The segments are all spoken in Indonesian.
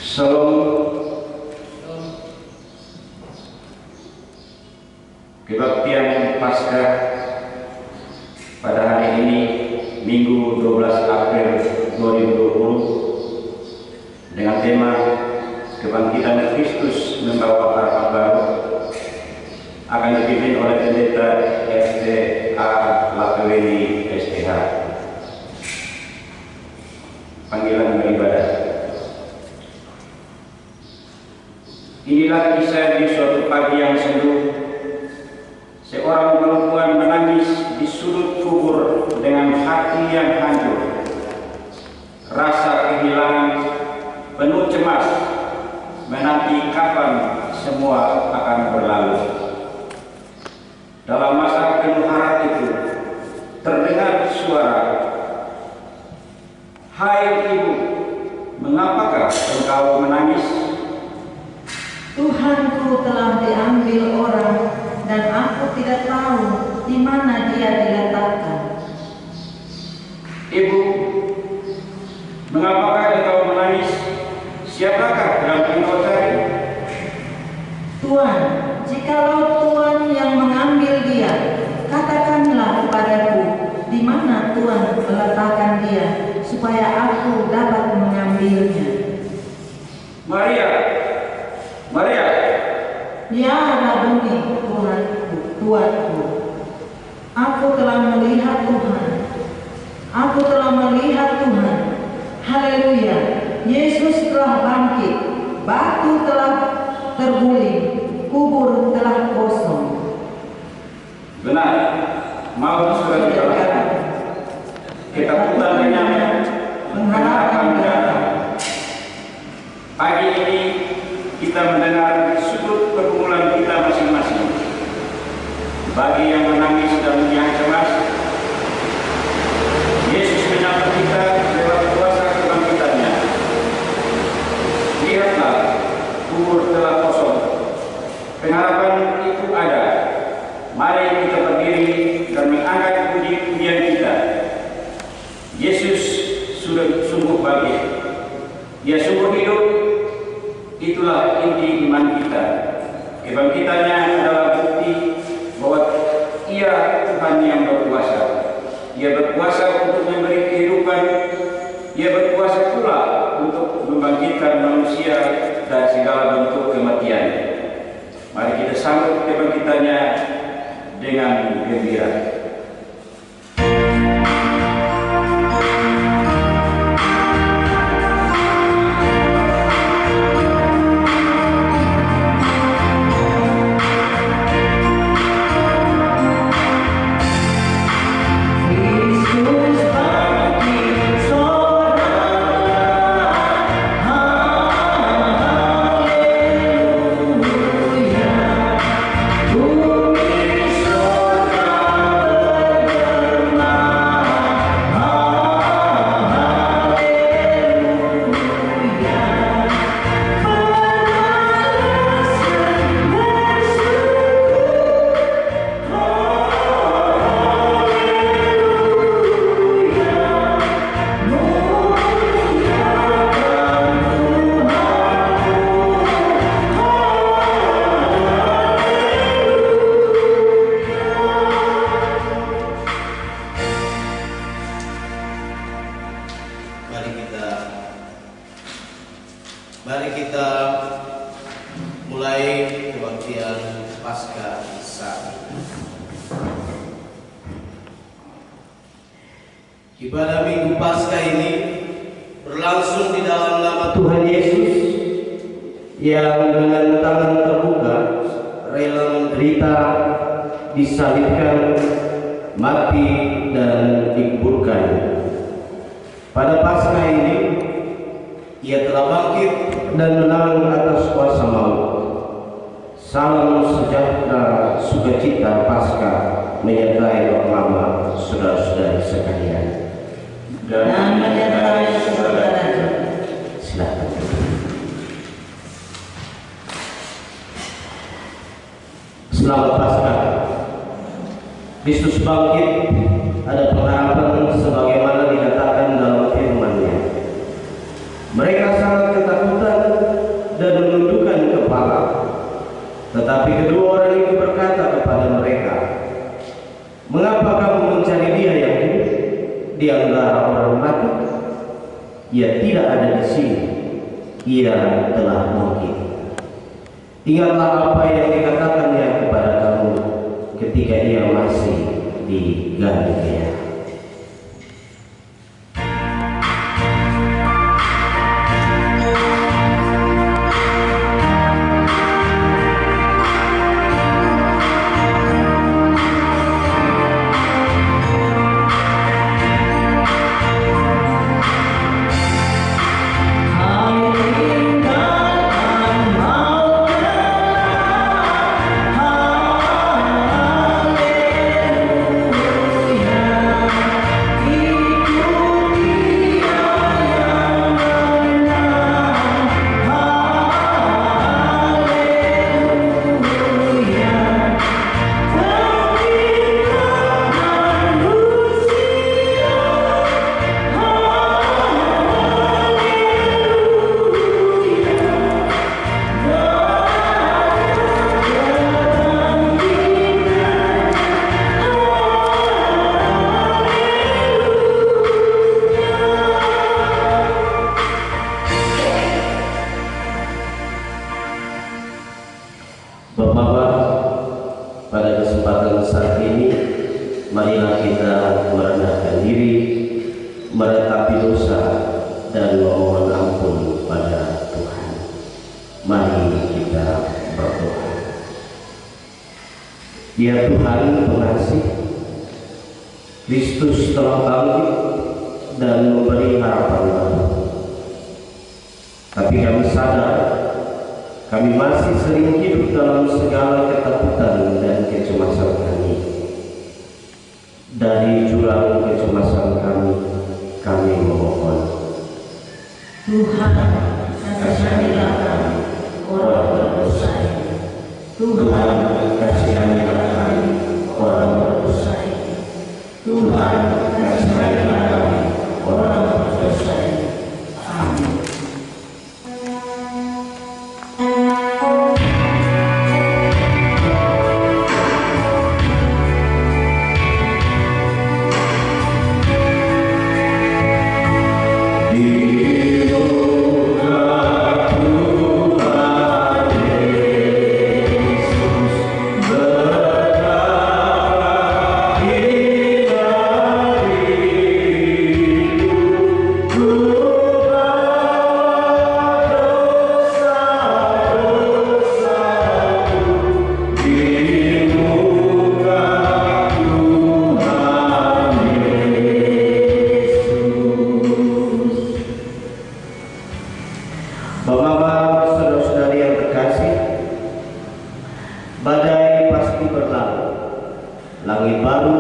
Shalom. Kebaktian Paskah pada hari ini Minggu 12 April 2020 dengan tema Kebangkitan Kristus Membawa Harapan Baru akan dipimpin oleh Pendeta SDA Lakeweli STH. Panggilan beribadah. Inilah kisah di suatu pagi yang sendu. Seorang perempuan menangis di sudut kubur dengan hati yang hancur. Rasa kehilangan penuh cemas menanti kapan semua akan berlalu. Dalam masa penuh harap itu terdengar suara, "Hai ibu, mengapakah engkau menangis?" Tuhanku telah diambil orang dan aku tidak tahu di mana dia diletakkan. Ibu, mengapakah engkau menangis? Siapakah yang engkau cari? Tuhan, jikalau Tuhan yang mengambil dia, katakanlah kepadaku di mana Tuhan meletakkan dia, supaya aku dapat mengambilnya. Maria, Maria. Ya Rabuni, Tuanku, aku telah melihat Tuhan. Aku telah melihat Tuhan. Haleluya. Yesus telah bangkit. Batu telah terguling. Kubur telah kosong. Benar. Mau sudah dikatakan. Ketakutan kenyang menghadapkan datang. Pagi ini kita mendengar sudut pergumulan kita masing-masing. Bagi yang menangis dan yang cemas, Yesus menyapa kita lewat kuasa kebangkitannya. Lihatlah, kubur telah kosong. Pengharapan itu ada. Mari kita berdiri dan mengangkat puji-pujian kita. Yesus sudah sungguh bangkit. Dia sungguh hidup. Itulah inti iman kita. Kebangkitannya adalah bukti bahwa Ia Tuhan yang berkuasa. Ia berkuasa untuk memberi kehidupan. Ia berkuasa pula untuk membangkitkan manusia dari segala bentuk kematian. Mari kita sambut kebangkitannya dengan gembira. Mari kita mulai kebaktian Paskah saat ini. Ibadah Minggu Paskah ini berlangsung di dalam nama Tuhan Yesus yang dengan tangan terbuka rela menderita, disalibkan, mati, dan dikuburkan. Pada Paskah ini Ia telah bangkit dan menang atas kuasa maut. Salam sejahtera, sukacita Paskah menyertai roh lama saudara-saudari sekalian. Dan menyertai saudara. Silakan. Selamat Paskah. Kristus bangkit, ada pengharapan sebagaimana dikatakan dalam firman-Nya. Mereka sangat ketakutan malam. Tetapi kedua orang itu berkata kepada mereka, "Mengapa kamu mencari dia yang hidup di antara orang mati? Ia tidak ada di sini, ia telah bangkit. Ingatlah apa yang dikatakannya kepada kamu ketika ia masih di Galilea." Bapak-bapak, pada kesempatan saat ini, marilah kita merendahkan diri, meratapi dosa, dan memohon ampun pada Tuhan. Mari kita berdoa. Ya Tuhan pengasih, Kristus telah bangkit dan memberi harapan baru. Tapi kami sadar kami masih sering hidup dalam segala ketakutan dan kecemasan kami. Dari jurang kecemasan kami memohon, Tuhan, kasihanilah kami, orang berdosa ini. Tuhan, kasihanilah kami, orang berdosa ini. Tuhan, kasihanilah kami, orang berdosa ini. Amin. Bapak-bapak, saudara-saudari yang terkasih, badai pasti berlalu, langit baru,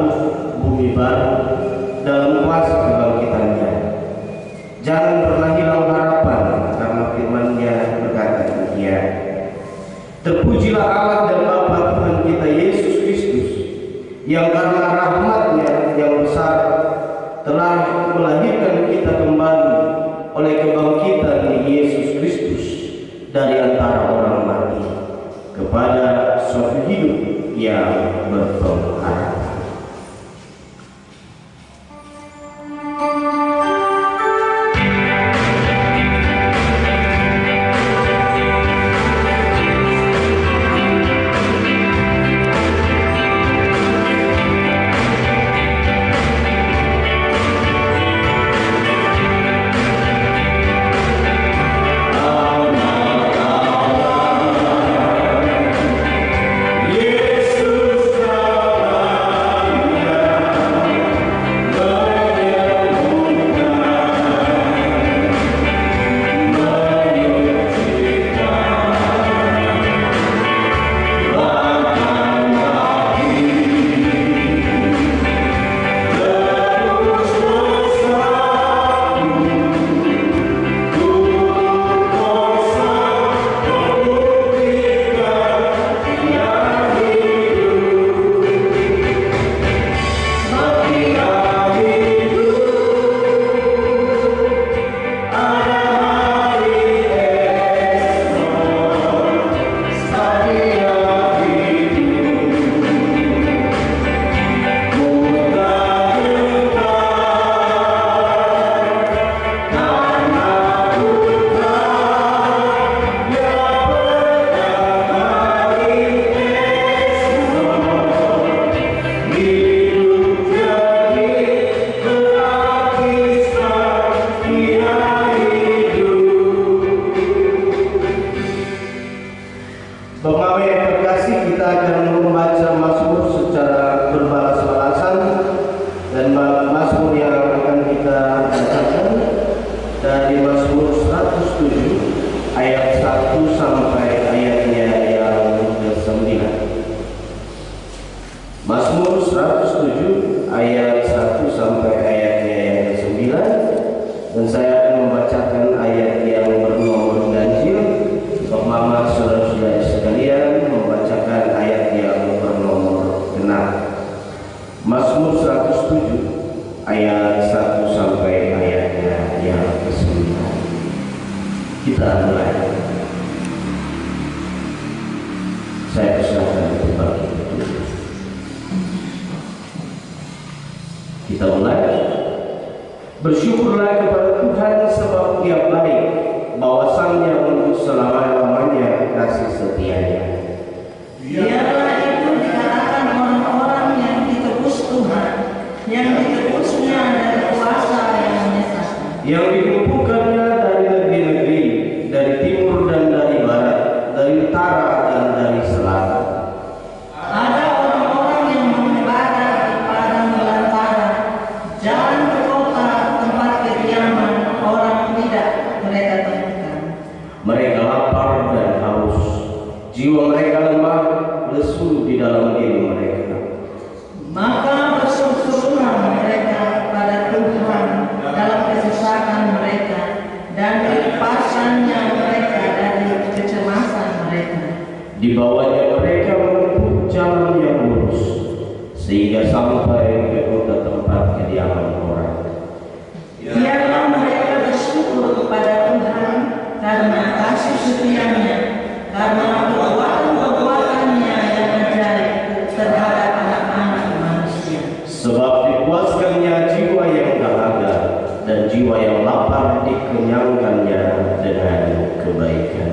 bumi baru, dalam kuasa kebangkitannya. Jangan pernah hilang harapan, karena firman-Nya berkata demikian. Terpujilah Allah dan Bapa Tuhan kita Yesus Kristus, yang karena rahmat-Nya yang besar telah melahirkan kita kembali oleh kebangkitan Yesus Kristus dari antara orang mati kepada suatu hidup yang berpengharapan. Yesus telah Kita mulai. Saya persilakan untuk bagi itu. Kita mulai. Bersyukurlah kepada Tuhan sebab Dia baik, bahwasannya untuk selama-lamanya kasih setianya. Biarlah itu dikatakan orang-orang yang ditebus Tuhan, yang ditebusnya dari kuasa yang menyesatkan, Yang dikumpulkannya dari negeri-negeri, dari timur dan dari barat, dari utara dan dari selatan. ada orang-orang yang membara di padang belantara, jalan ke kota tempat kediaman orang tidak mereka temukan. Mereka lapar dan haus, jiwa mereka lemah, lesu di dalam diri mereka. Maka berseru-serulah mereka pada Tuhan dalam kesesakan mereka, dan dilepaskannya mereka dari kecemasan mereka. Di bawahnya mereka menempuh jalan yang lurus, sehingga sampai ke kota tempat kediaman orang. Biarlah mereka bersyukur kepada Tuhan karena kasih setianya, karena perbuatan-perbuatannya yang ajaib terhadap anak-anak manusia. Sebab dipuaskannya jiwa yang dahaga, dan jiwa yang lapar dikenyangkannya dengan kebaikan.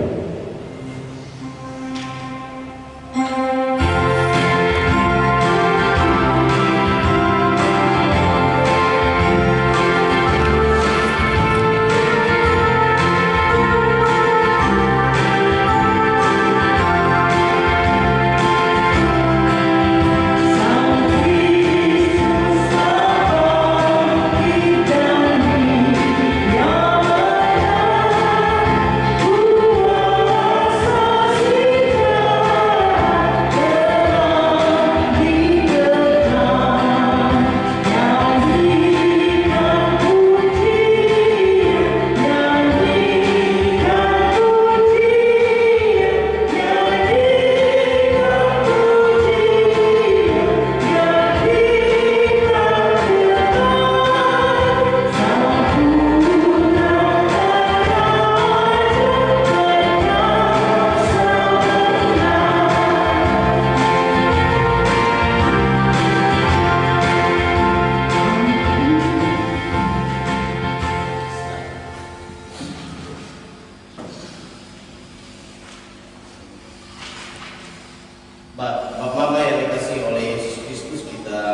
Bapak-bapak yang dikasihi oleh Yesus Kristus, kita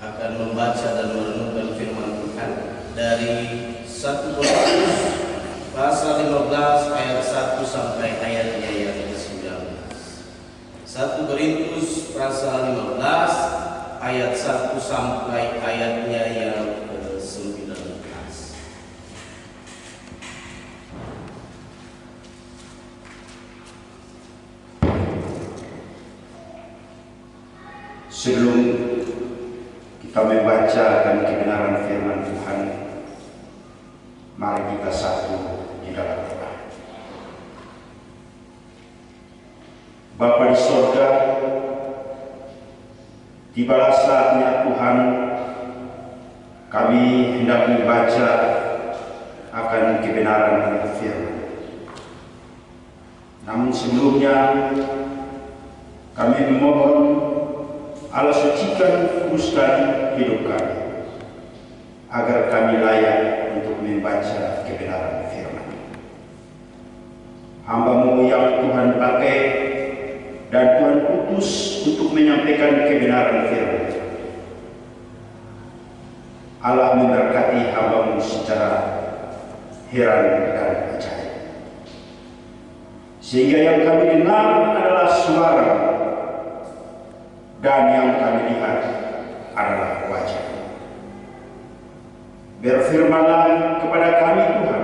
akan membaca dan merenungkan firman Tuhan dari 1 Korintus pasal 15 ayat 1 sampai ayatnya yang ke-19. 1 Korintus pasal 15 ayat 1 sampai ayatnya yang ke-19. Sebelum kita membaca dan kebenaran firman Tuhan, mari kita satu di dalam doa. Bapa di sorga, tibalah saatnya Tuhan kami hendak membaca akan kebenaran firman. Namun sebelumnya kami memohon Allah sucikan kuduskan hidup kami, agar kami layak untuk membaca kebenaran firman. Hamba-Mu yang Tuhan pakai dan Tuhan utus untuk menyampaikan kebenaran firman. Allah memberkati hamba-Mu secara heran dan ajaib, sehingga yang kami dengar adalah suara dan yang kami lihat adalah wajah. Berfirmanlah kepada kami Tuhan,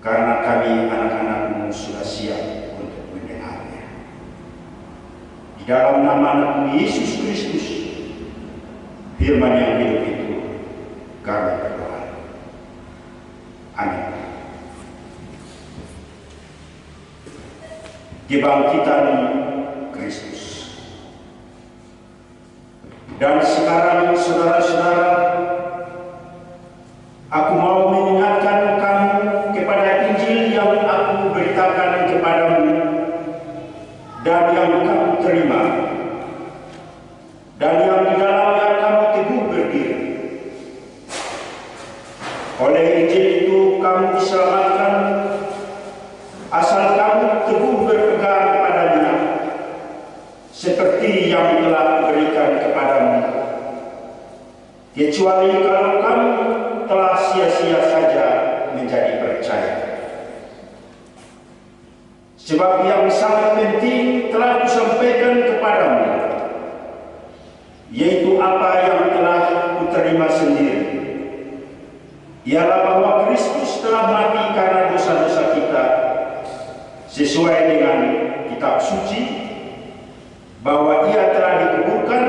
karena kami anak-anak-Mu sudah siap untuk mendengarnya. Di dalam nama Anak-Mu Yesus Kristus, firman yang hidup itu, kami berdoa. Amin. Kebangkitan Kristus. Dan sekarang saudara-saudara, Aku mau mengingatkan kamu kepada Injil yang aku beritakan kepadamu dan yang kamu terima, dan yang di dalamnya kamu teguh berdiri. Oleh Injil itu kamu diselamatkan, asal kamu teguh berpegang padanya, seperti yang telah diberikan kepadamu, kecuali kalau kamu telah sia-sia saja menjadi percaya. Sebab yang sangat penting telah kusampaikan kepadamu, yaitu apa yang telah kuterima sendiri, ialah bahwa Kristus telah mati karena dosa-dosa kita sesuai dengan kitab suci, bahwa ia telah dikuburkan,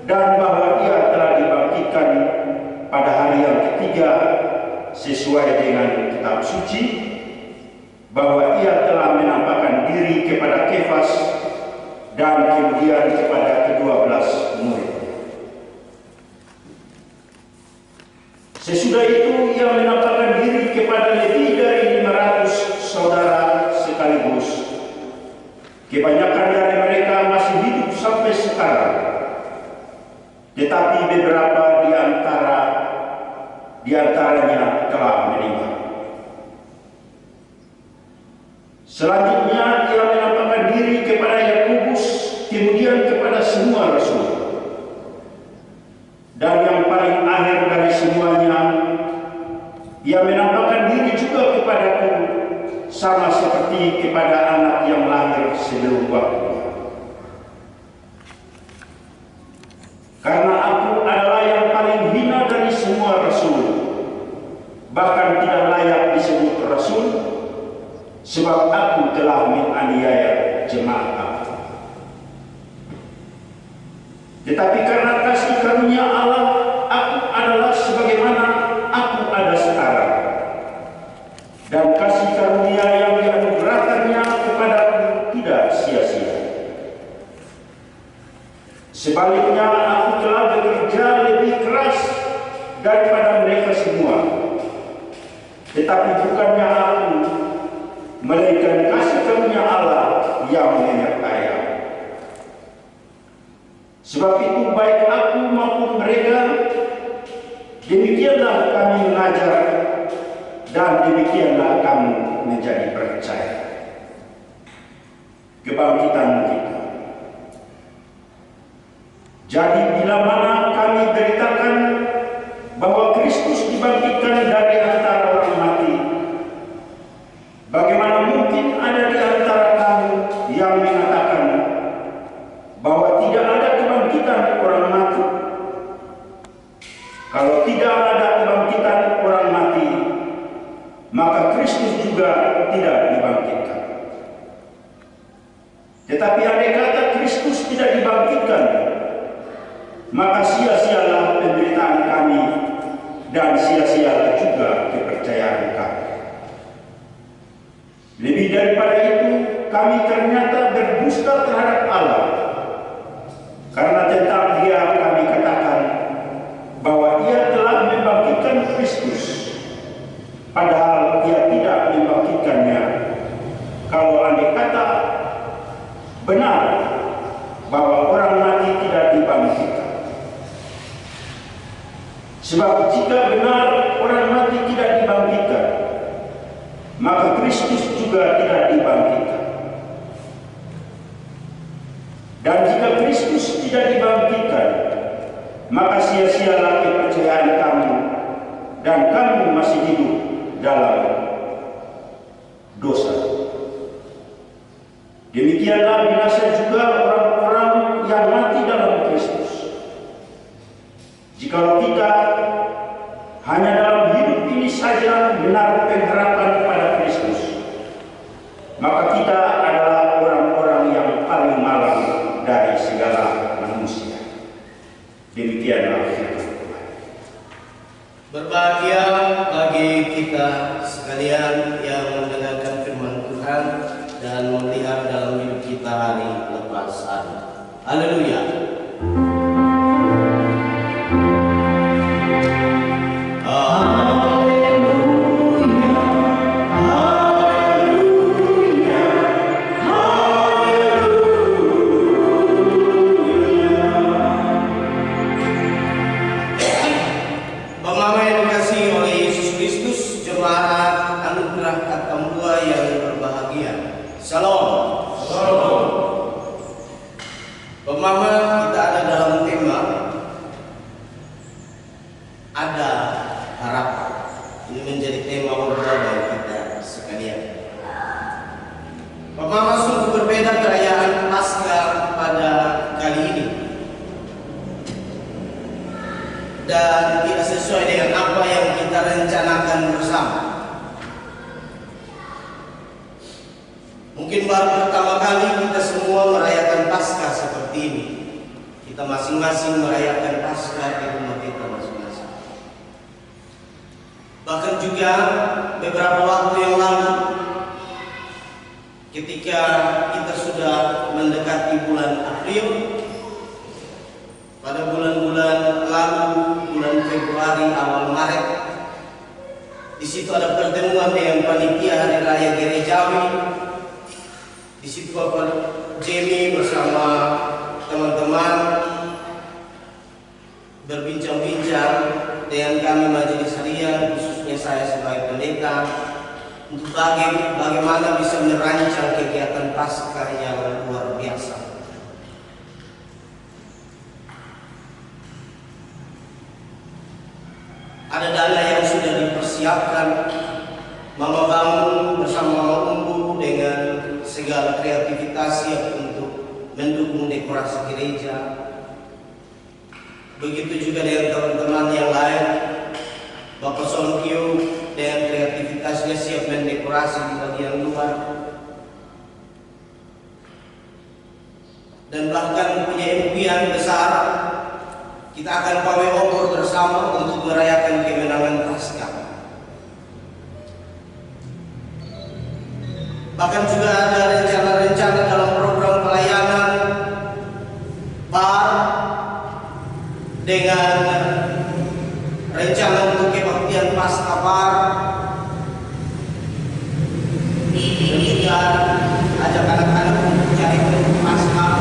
dan bahwa ia telah dibangkitkan pada hari yang ketiga sesuai dengan kitab suci, bahwa ia telah menampakkan diri kepada Kefas dan kemudian kepada ke-12 murid. Sesudah itu ia menampakkan diri kepada lebih dari 500 saudara sekaligus. Kebanyakan dari mereka masih hidup sampai sekarang, tetapi beberapa di antaranya telah meninggal. Selanjutnya ia menampakkan diri kepada Yakobus, kemudian kepada semua rasul. Dan yang paling akhir dari semuanya, ia menampakkan diri juga kepadaku, sama seperti kepada anak yang lahir sebelum waktu. Karena aku adalah yang paling hina dari semua rasul, bahkan tidak layak disebut rasul, sebab aku telah menganiaya jemaat aku. Tetapi karena kasih karunia Allah, aku adalah sebagaimana aku ada sekarang, dan kasih karunia yang dianugerahkannya kepadaku tidak sia-sia. Sebaliknya, aku telah bekerja lebih keras daripada mereka semua, tetapi bukannya aku, melainkan kasih karunia Allah yang menyertai aku. Sebab itu baik aku maupun mereka, demikianlah kami mengajar, dan demikianlah kamu menjadi percaya. Kebangkitan kita. Jadi bila mana kami beritakan bahwa Kristus dibangkitkan dari antara orang mati, bagaimana mungkin ada di antara kamu yang mengatakan bahwa tidak ada kebangkitan orang mati? Kalau tidak ada kebangkitan orang mati, maka Kristus juga tidak dibangkitkan. Tetapi andai kata Kristus tidak dibangkitkan, maka sia-sialah penderitaan kami, dan sia-sialah juga kepercayaan kami. Lebih daripada itu, kami ternyata berdusta terhadap Allah, karena tentang Dia kami katakan bahwa Ia telah membangkitkan Kristus, padahal Ia tidak membangkitkannya. Kalau andai kata benar bahwa orang mati tidak dibangkitkan. Sebab jika benar orang mati tidak dibangkitkan, maka Kristus juga tidak dibangkitkan. Dan jika Kristus tidak dibangkitkan, maka sia-sialah kepercayaan kamu, dan kamu masih hidup dalam dosa. Demikianlah binasa juga orang-orang yang mati dalam Kristus. Jikalau kita hanya dalam hidup ini saja menaruh pengharapan pada Kristus, maka kita adalah orang-orang yang paling malang dari segala manusia. Demikianlah firman Tuhan. Berbahagia bagi kita sekalian yang mendengarkan firman Tuhan dan melihat dalam hidup kita hari lepas hari. Haleluya. Ini menjadi tema obrolan bagi kita sekalian. Bapak masuk berbeda perayaan Paskah pada kali ini, dan tidak sesuai dengan apa yang kita rencanakan bersama. Mungkin baru pertama kali kita semua merayakan Paskah seperti ini. Kita masing-masing merayakan Paskah di rumah kita masing-masing. Bahkan juga beberapa waktu yang lalu, ketika kita sudah mendekati bulan April, pada bulan-bulan lalu, bulan Februari, awal Maret, di situ ada pertemuan dengan panitia Hari Raya Gerejawi. Di situ Bapak Jamie bersama teman-teman berbincang-bincang dengan kami majelis harian, khususnya saya sebagai pendeta, untuk bagaimana bisa merancang kegiatan Paskah yang luar biasa. Ada dana yang sudah dipersiapkan. Mama bangun bersama Mama Umbu dengan segala kreativitas siap untuk mendukung dekorasi gereja. Begitu juga dengan teman-teman yang lain. Bapak Sonkyo dengan kreativitasnya siap mendekorasi di bagian luar. Dan bahkan punya impian besar, kita akan pawai obor bersama untuk merayakan kemenangan Paskah. Bahkan juga ada rencana-rencana dalam program pelayanan bar dengan rencana untuk kebaktian Paskah bar, dan juga ajak anak-anak untuk cari bentuk Paskah.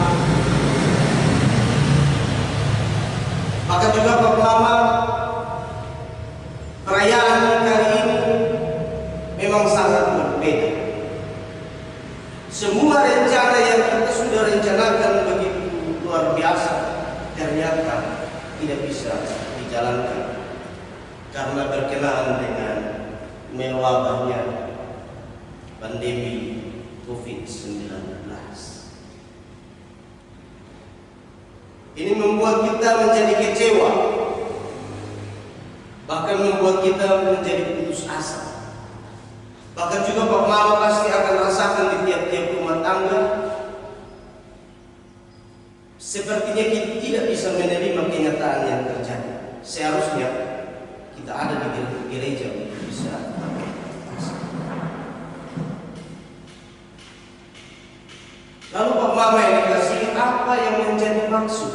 Maka juga Bapak Mama, perayaan kali ini memang sangat berbeda. Semua rencana yang kita sudah rencanakan begitu luar biasa ternyata tidak bisa dijalankan karena berkenaan dengan mewabahnya pandemi COVID-19. Ini membuat kita menjadi kecewa, bahkan membuat kita menjadi putus asa. Bahkan juga Bapak Mama pasti akan rasakan di tiap-tiap rumah tangga, sepertinya kita tidak bisa menerima kenyataan yang terjadi. Seharusnya kita ada di gereja untuk bisa. Lalu Bapak Mama yang dikasihi, apa yang menjadi maksud?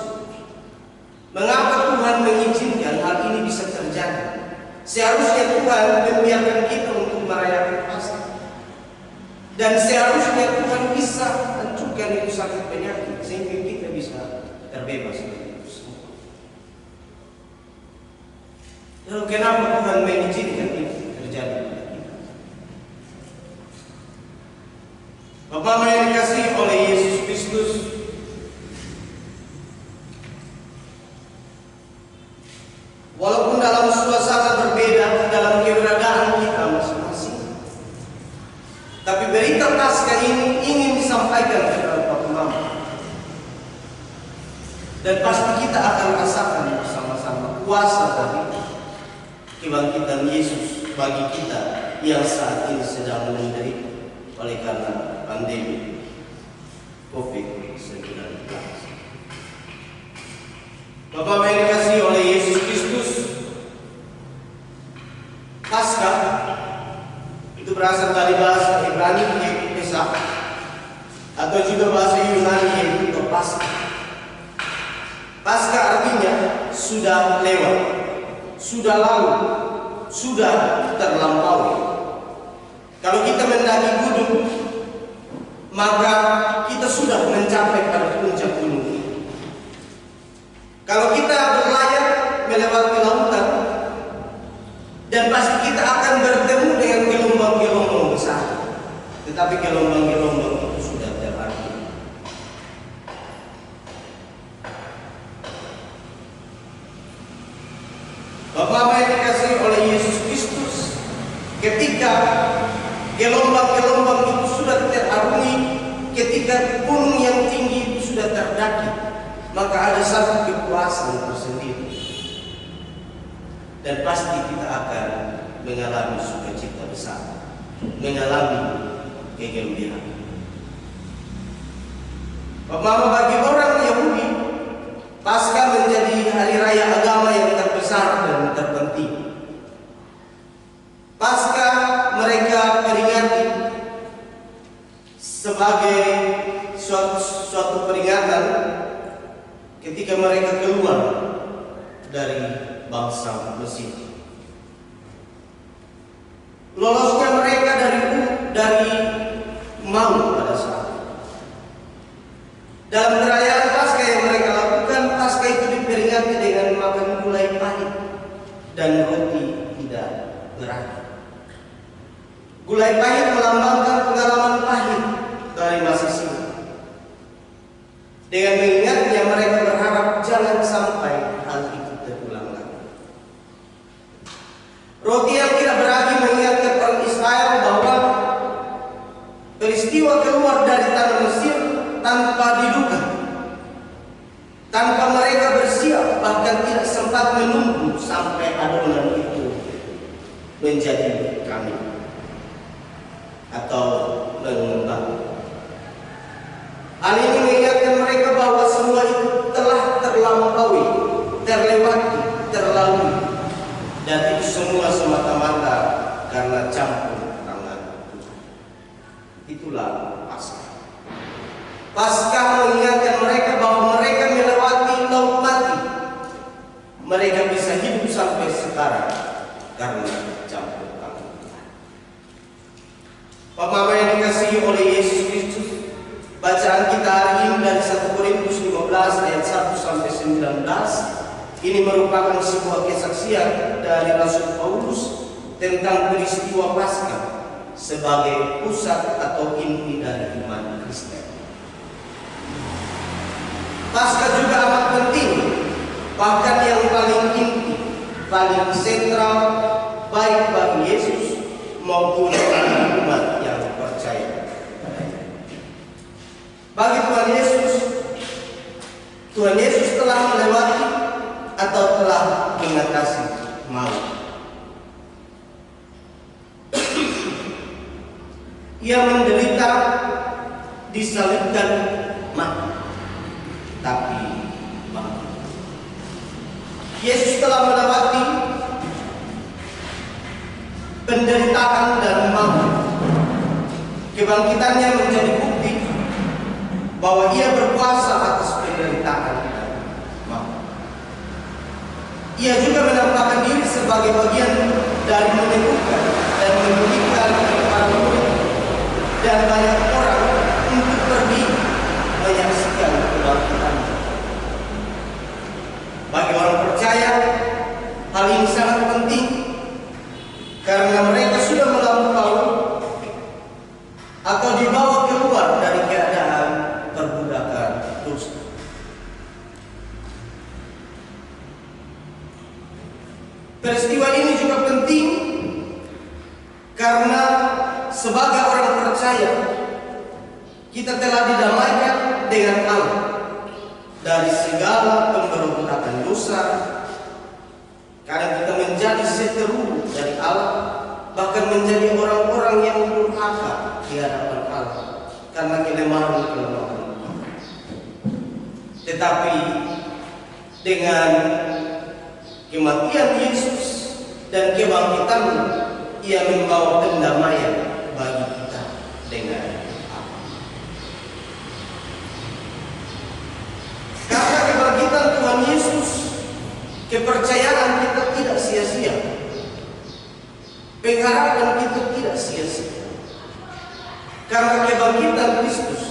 Mengapa Tuhan mengizinkan hal ini bisa terjadi? Seharusnya Tuhan membiarkan kita untuk merayakan Paskah, dan seharusnya Tuhan bisa hancurkan itu sakit penyakit sehingga kita bisa terbebas dari itu semua. Lalu kenapa Tuhan mengizinkan itu terjadi pada kita? Bapak yang dikasihi oleh Yesus Kristus, walaupun dalam suasana berbeda, dalam keberadaan kita masing-masing, tapi berita Paskah ini ingin disampaikan kepada Bapak Mama. Dan pasti kita akan rasakan bersama-sama kuasa dari kebangkitan Yesus bagi kita yang saat ini sedang menderita oleh karena pandemi COVID-19. Bapak yang dikasihi oleh Yesus Kristus, Paskah itu berasal dari bahasa Ibrani yaitu Pesach, atau juga bahasa Yunani yaitu Paskah. Paskah artinya sudah lewat, sudah lalu, sudah terlampaui. Kalau kita mendaki gunung, maka kita sudah mencapai pada puncak gunung. Kalau kita berlayar melewati lautan, dan pasti kita akan bertemu dengan gelombang-gelombang besar. Tetapi gelombang-gelombang itu sudah terlalu. Bapak yang dikasihi oleh Yesus Kristus, ketika gelombang-gelombang itu sudah terarungi, ketika gunung yang tinggi itu sudah terdaki, maka ada satu kepuasan tersendiri. Dan pasti kita akan mengalami sukacita besar, mengalami kegembiraan. Maka bagi orang Yahudi, Paskah menjadi hari raya agama yang terbesar dan terpenting. Paskah mereka peringati sebagai suatu peringatan ketika mereka keluar dari bangsa Mesir. Lolosnya mereka dari maut pada saat itu. Dalam perayaan Paskah yang mereka lakukan, Paskah itu diperingati dengan makan gulai pahit dan roti tidak berarti. Gulai pahit melambangkan pengalaman pahit dari masa silam. Dengan mengingatnya mereka berharap jangan sampai hal itu terulang lagi. Roti yang tidak beragi mengingatkan orang Israel bahwa peristiwa keluar dari tanah Mesir tanpa diduga, tanpa mereka bersiap, bahkan tidak sempat menunggu sampai adonan itu menjadi kami atau mengembang. Hal ini mengingatkan mereka bahwa semua itu telah terlampaui, terlewati, terlalui, dan itu semua semata-mata karena campur tangan Tuhan. Itulah Paskah. Paskah mengingatkan mereka bahwa mereka melewati laut mati. Mereka bisa hidup sampai sekarang karena campur tangan Tuhan. Bapak yang dikasihi oleh Yesus Kristus, bacaan kita hari ini dari 1 Korintus 15 ayat 1 sampai 19 ini merupakan sebuah kesaksian dari Rasul Paulus tentang peristiwa Paskah sebagai pusat atau inti dari iman Kristen. Paskah juga amat penting, bahkan yang paling inti, paling sentral baik bagi Yesus maupun bagi umat yang percaya. Bagi Tuhan Yesus telah melewati atau telah mengatasi maut. Ia menderita, disalibkan, mati, tapi bangkit. Yesus telah melewati penderitaan dan maut. Kebangkitannya menjadi bukti bahwa Ia berkuasa atas penderitaan dan maut. Ia juga menampakkan diri sebagai bagian dari meneguhkan dan memulihkan para murid dan banyak orang untuk pergi menyaksikan kebangkitan. Bagi orang percaya, hal ini sangat penting karena mereka sudah melampaui atau dibawa keluar dari keadaan perbudakan dosa. Peristiwa ini juga penting karena sebagai orang percaya kita telah didamaikan dengan Allah dari segala pemberontakan dosa, karena kita menjadi seteru dari Allah, bahkan menjadi orang-orang yang durhaka di hadapan Allah karena kelemahan-kelemahan. Tetapi dengan kematian Yesus dan kebangkitannya, Ia membawa pendamaian bagi kita dengan Allah. Karena kebangkitan Tuhan Yesus, kepercayaan kita tidak sia-sia, pengharapan kita tidak sia-sia. Karena kebangkitan Kristus,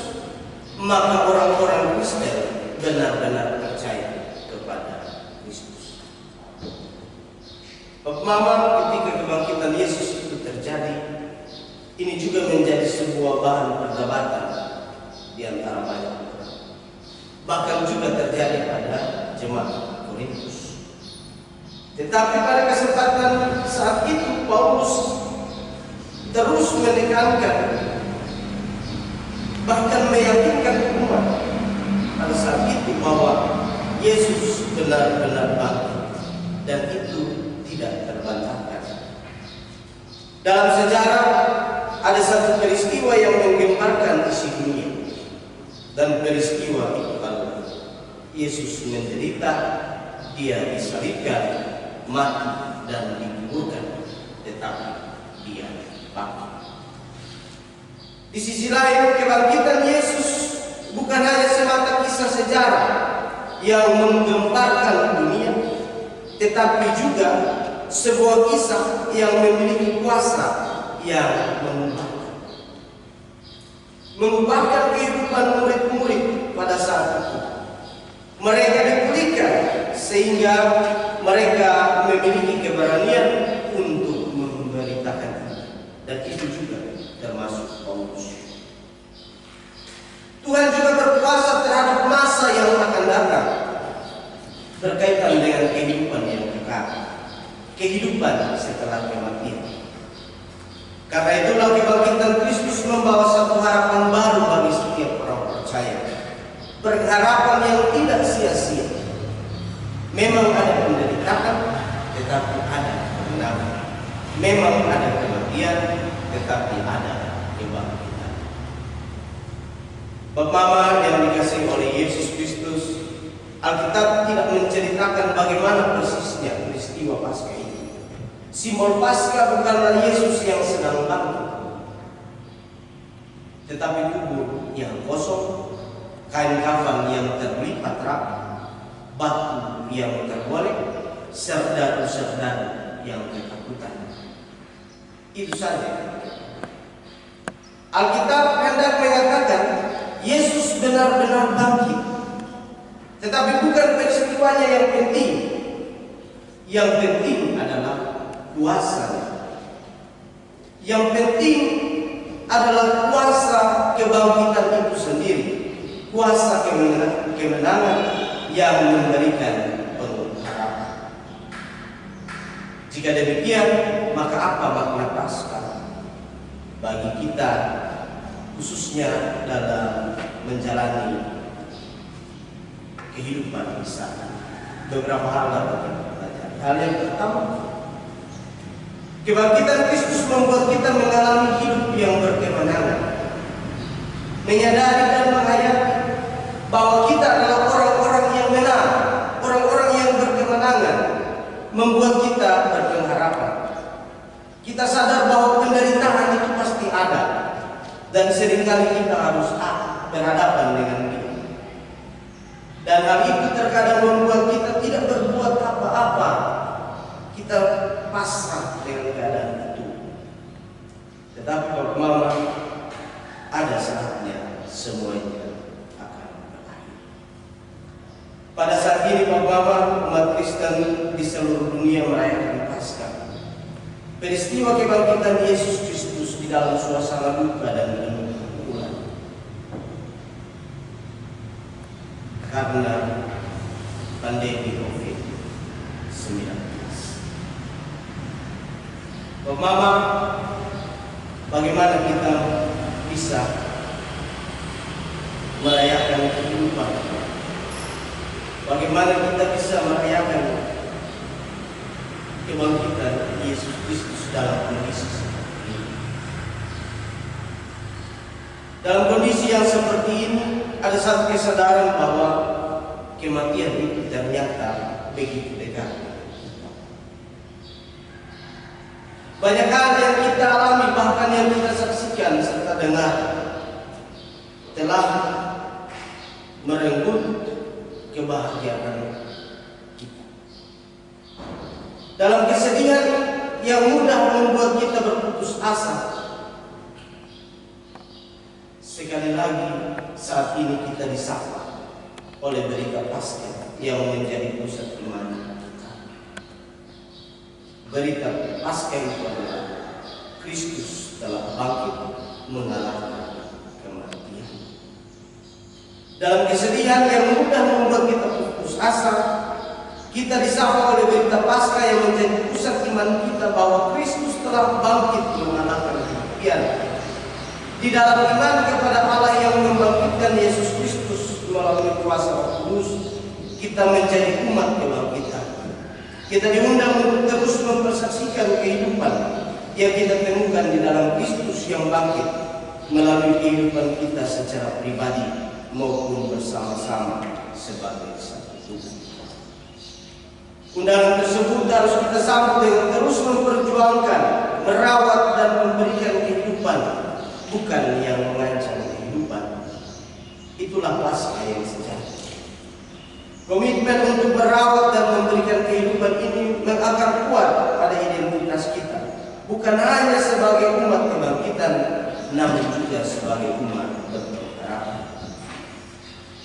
maka orang-orang Kristen benar-benar percaya kepada Kristus. Mama, ketika kebangkitan Yesus itu terjadi, ini juga menjadi sebuah bahan perdebatan di antara banyak orang. Bahkan juga terjadi pada jemaat Korintus. Tetapi pada kesempatan saat itu Paulus terus menekankan, bahkan meyakinkan umat pada saat itu bahwa Yesus benar-benar bangkit, dan itu tidak terbantahkan. Dalam sejarah ada satu peristiwa yang menggemparkan isi dunia, dan peristiwa itu adalah Yesus menderita, dia disalibkan, mati dan dikuburkan, tetapi dia bangkit. Di sisi lain, kebangkitan Yesus bukan hanya semata kisah sejarah yang menggemparkan dunia, tetapi juga sebuah kisah yang memiliki kuasa yang mengubahkan kehidupan murid-murid pada saat itu. Mereka dipulihkan sehingga mereka memiliki keberanian untuk memberitakan, dan itu juga termasuk Paulus. Tuhan juga berkuasa terhadap masa yang akan datang berkaitan dengan kehidupan yang kekal, kehidupan setelah kematian. Karena itulah kebangkitan Kristus membawa satu harapan baru bagi setiap orang percaya, pengharapan yang tidak sia-sia. Memang ada penderitaan, tetapi ada kemenangan. Memang ada kematian, tetapi ada kebangkitan. Bapak Mama yang dikasihi oleh Yesus Kristus, Alkitab tidak menceritakan bagaimana persisnya peristiwa Paskah ini. Simbol Paskah bukanlah Yesus yang sedang bangkit, tetapi kubur yang kosong, kain kafan yang terlipat rapi, batu yang tergolek, serda-serda yang ketakutan. Itu saja. Alkitab hendak mengatakan Yesus benar-benar bangkit, tetapi bukan peristiwanya yang penting. Yang penting adalah kuasanya. Yang penting adalah kuasa kebangkitan itu sendiri, kuasa kemenangan yang memberikan pengharapan. Jika demikian, maka apa makna Paskah bagi kita, khususnya dalam menjalani kehidupan di sana? Beberapa hal dapat kita pelajari. Hal yang pertama, kebangkitan Kristus membuat kita mengalami hidup yang berkemenangan, menyadari dan menghayati bahwa kita adalah orang-orang yang menang, orang-orang yang berkemenangan, membuat kita berpengharapan. Kita sadar bahwa penderitaan itu pasti ada, dan seringkali kita harus berhadapan dengan dia. Dan hal itu terkadang membuat kita tidak berbuat apa-apa. Kita pasrah dengan keadaan itu. Tetapi Bapak Mama, ada saatnya semuanya akan berakhir. Pada saat ini Bapak Mama, umat Kristen di seluruh dunia merayakan Paskah, peristiwa kebangkitan Yesus Kristus di dalam suasana duka dan penuh kepukuhan. Karena pandemi COVID-19. Bapak Mama, bagaimana kita bisa merayakan kehidupan? Bagaimana kita bisa merayakan kebangkitan Yesus Kristus dalam kondisi seperti ini? Dalam kondisi yang seperti ini, ada satu kesadaran bahwa kematian itu ternyata begitu dekat. Banyak hal yang kita alami, bahkan yang kita saksikan serta dengar, telah merenggut kebahagiaan kita. Dalam kesedihan yang mudah membuat kita berputus asa, sekali lagi saat ini kita disapa oleh berita Paskah yang menjadi pusat iman kita. Berita Paskah itu adalah Kristus telah bangkit mengalahkan kematian. Dalam kesedihan yang mudah membuat kita putus asa, kita disapa oleh berita Paskah yang menjadi pusat iman kita bahwa Kristus telah bangkit mengalahkan kematian. di dalam iman kepada Allah yang membangkitkan Yesus Kristus melalui kuasa Roh Kudus, kita menjadi umat kebangkitan. Kita diundang untuk terus mempersaksikan kehidupan yang kita temukan di dalam Kristus yang bangkit melalui kehidupan kita secara pribadi maupun bersama-sama sebagai satu tubuh. Undangan tersebut harus kita sambut dengan terus memperjuangkan, merawat dan memberikan kehidupan, bukan yang mengancam kehidupan. Itulah Paskah yang sejati. Komitmen untuk merawat dan memberikan kehidupan ini mengakar kuat pada identitas kita, bukan hanya sebagai umat kebangkitan, namun juga sebagai umat berpengharapan.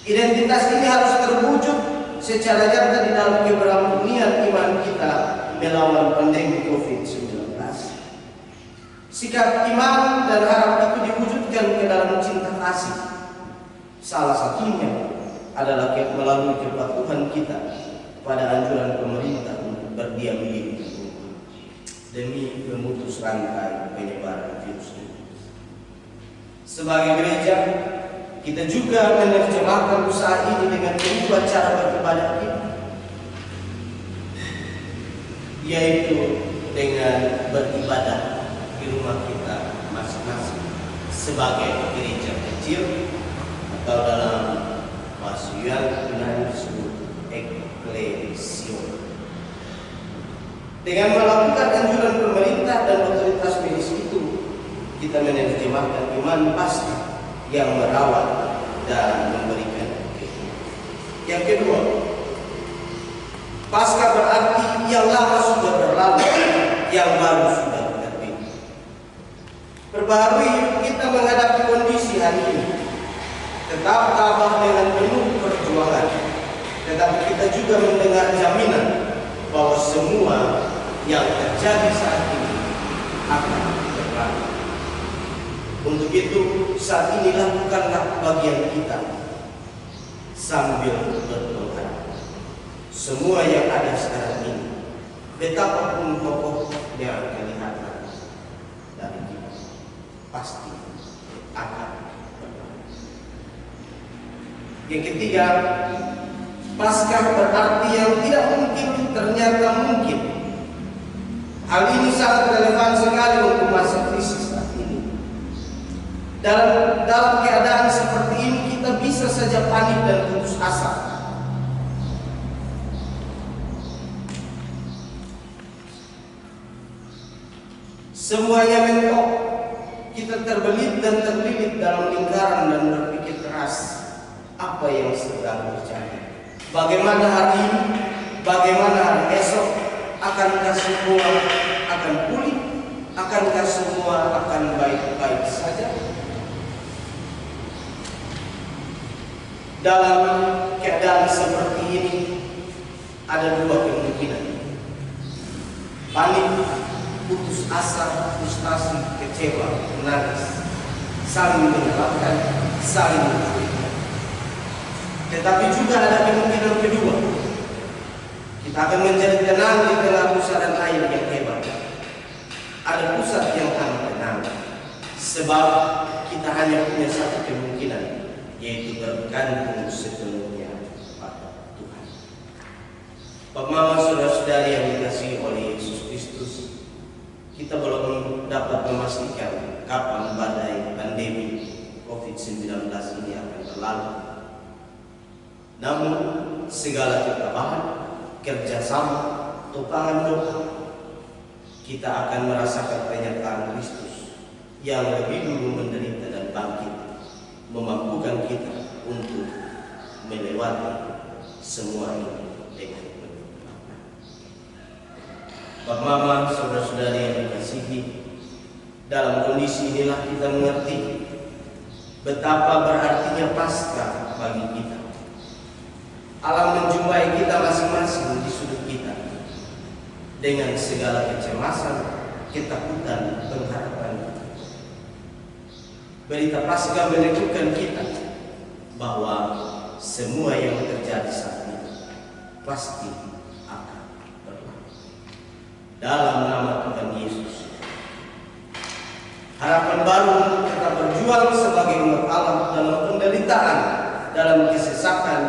Identitas ini harus terwujud secara nyata di dalam keberanian iman kita melawan pandemi COVID-19. Sikap iman dan harap itu diwujudkan ke dalam cinta kasih. Salah satunya adalah melalui kepatuhan kita pada anjuran pemerintah untuk berdiam diri di rumah demi memutus rantai penyebaran virus ini. Sebagai gereja, kita juga menerjemahkan usaha ini dengan mengubah cara beribadah kita, yaitu dengan beribadah di rumah kita masing-masing sebagai gereja kecil, atau dalam bahasa Yunani disebut eklesia. Dengan melakukan anjuran pemerintah dan otoritas medis itu, kita menerjemahkan iman Paskah yang merawat dan memberikan kehidupan. Yang kedua, Paskah berarti yang lama sudah berlalu, yang baru sudah terbit. Perbaharui kita menghadapi kondisi hari ini. Tetap tabah dengan penuh perjuangan, tetapi kita juga mendengar jaminan bahwa semua yang terjadi saat ini akan berlalu. Untuk itu, saat ini lakukanlah bagian kita sambil berpengharapan. Semua yang ada sekarang ini, betapapun kokoh yang kelihatan dari kita, pasti akan berlalu. Yang ketiga, Paskah berarti yang tidak mungkin ternyata mungkin. Hal ini sangat relevan sekali untuk masa krisis saat ini. Dalam keadaan seperti ini kita bisa saja panik dan putus asa. Semuanya mentok. Kita terbelit dan terlilit dalam lingkaran dan berpikir keras. Apa yang sedang terjadi? Bagaimana hari ini? Bagaimana hari esok? Akankah semua akan pulih? Akankah semua akan baik-baik saja? Dalam keadaan seperti ini ada dua kemungkinan: panik, putus asa, frustasi, kecewa, menangis, saling menyalahkan, saling menghina. Tetapi juga ada kemungkinan kedua. Kita akan menjadi tenang di tengah pusaran air yang hebat. Ada pusat yang akan tenang, sebab kita hanya punya satu kemungkinan, yaitu bergantung sepenuhnya pada Tuhan. Bapak Mama, saudara-saudari yang dikasihi oleh Yesus Kristus, kita belum dapat memastikan kapan badai pandemi COVID-19 ini akan berlalu. Namun segala ketabahan, kerjasama, topangan doa, kita akan merasakan pernyataan Kristus yang lebih dulu menderita dan bangkit, memampukan kita untuk melewati semua ini dengan penuh. Bapak Mama, saudara-saudari yang dikasihi, dalam kondisi inilah kita mengerti betapa berartinya Paskah bagi kita. Alam menjumpai kita masing-masing di sudut kita dengan segala kecemasan, ketakutan, pengharapan. Berita Paskah menunjukkan kita bahwa semua yang terjadi saat ini pasti akan berlalu. Dalam nama Tuhan Yesus, harapan baru untuk tetap berjuang sebagai umat Allah dalam penderitaan, dalam kesesakan,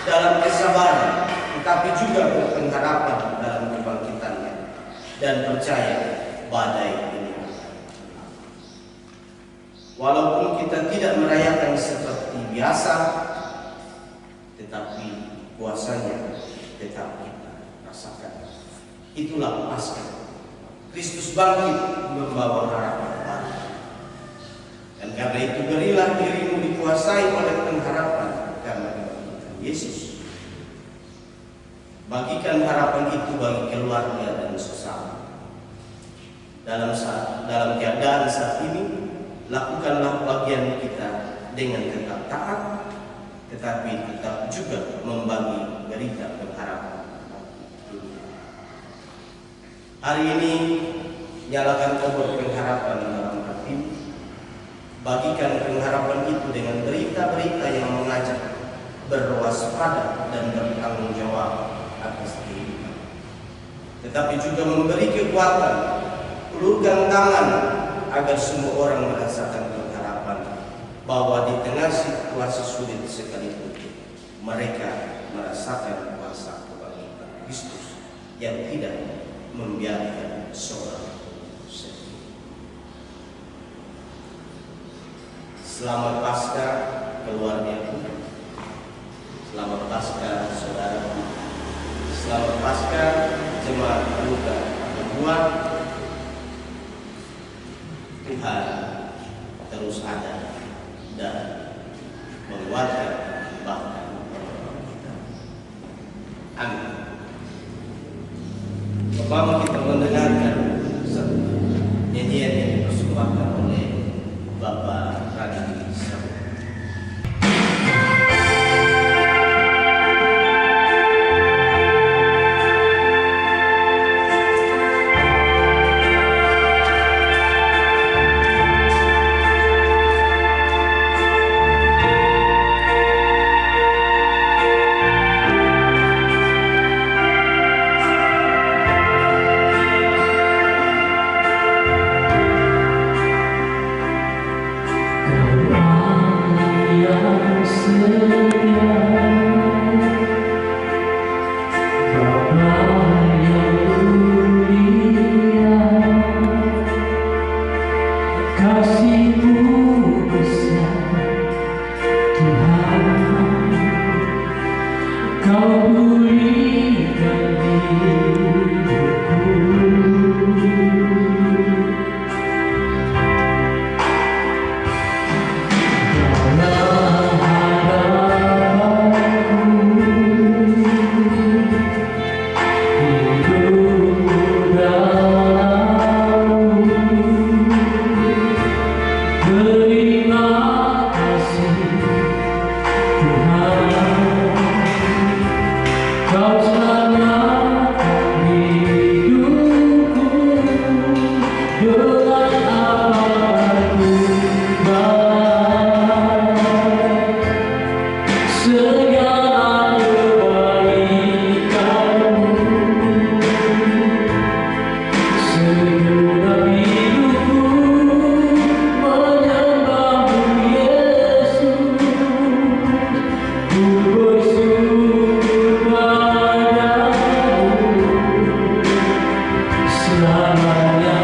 dalam kesabaran, tetapi juga berpengharapan dalam kebangkitannya dan percaya badai ini. Walaupun kita tidak merayakan seperti biasa, tetapi kuasanya tetap kita rasakan. Itulah Paskah. Kristus bangkit membawa harapan baru. Dan karena itu berilah dirimu dikuasai oleh pengharapan karena kebangkitan Yesus. Bagikan harapan itu bagi keluarga dan sesama. Dalam keadaan saat ini, lakukanlah bagian kita dengan tetap taat, tetapi tetap juga membagi berita pengharapan. Hari ini nyalakan obor pengharapan dalam hatimu. Bagikan pengharapan itu dengan berita-berita yang mengajak berwaspada dan bertanggung jawab atas kehidupan. Tetapi juga memberi kekuatan, ulurkan tangan agar semua orang merasakan pengharapan bahwa di tengah situasi sulit sekalipun mereka merasakan kuasa kebangkitan Kristus yang tidak membiarkan seorang sedih. Selamat Paskah keluargaku, selamat Paskah saudaraku, selamat Paskah jemaat Luka Kedua. Tuhan terus ada dan menguatkan bahkan kita. Amin. Pertama kita mendengarkan satu nyanyian yang dipersembahkan oleh Bapak Radi Sabu. Selamanya